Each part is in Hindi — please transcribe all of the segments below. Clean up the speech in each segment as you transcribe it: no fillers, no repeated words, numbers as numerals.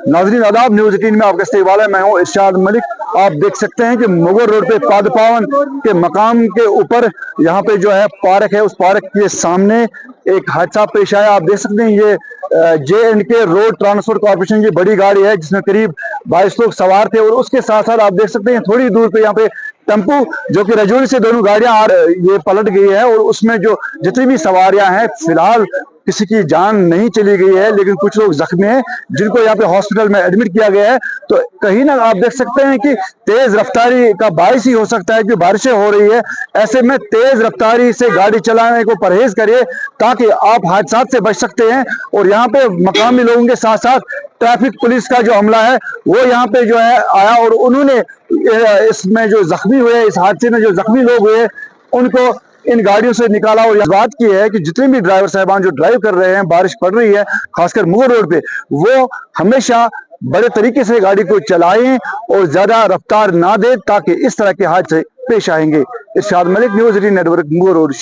नाज़रीन आदाब, न्यूज़ 18 में आपका इस्तकबाल है। मैं हूँ इरशाद मलिक। आप देख सकते हैं कि मुगल रोड पे पादपावन के मकाम के ऊपर यहाँ पे जो है पार्क है, उस पार्क के सामने एक हादसा पेश आया। आप देख सकते हैं ये J&K रोड ट्रांसपोर्ट कॉर्पोरेशन की बड़ी गाड़ी है जिसमें करीब 22 लोग सवार थे और उसके साथ साथ आप देख सकते हैं थोड़ी दूर पे यहाँ पे टेम्पू जो कि रजौरी से दोनों गाड़ियां ये पलट गई है और उसमें जो जितनी भी सवारियां हैं फिलहाल किसी की जान नहीं चली गई है, लेकिन कुछ लोग जख्मी हैं जिनको यहाँ पे हॉस्पिटल में एडमिट किया गया है। तो कहीं ना आप देख सकते हैं कि तेज रफ्तारी का बायस ही हो सकता है कि बारिशें हो रही है, ऐसे में तेज रफ्तारी से गाड़ी चलाने को परहेज करिए ताकि आप हादसा से बच सकते हैं। और यहाँ पे मकामी लोगों के साथ साथ ट्रैफिक पुलिस का जो अमला है वो यहाँ पे जो है आया और उन्होंने इसमें जो जख्मी हुए, इस हादसे में जो जख्मी लोग हुए उनको इन गाड़ियों से निकाला। और यह बात की है कि जितने भी ड्राइवर साहबान जो ड्राइव कर रहे हैं, बारिश पड़ रही है खासकर मुगल रोड पे, वो हमेशा बड़े तरीके से गाड़ी को चलाएं और ज्यादा रफ्तार ना दें ताकि इस तरह के हादसे पेश आएंगे। Irshad Malik, news 18 network, Mughal road.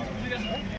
क्या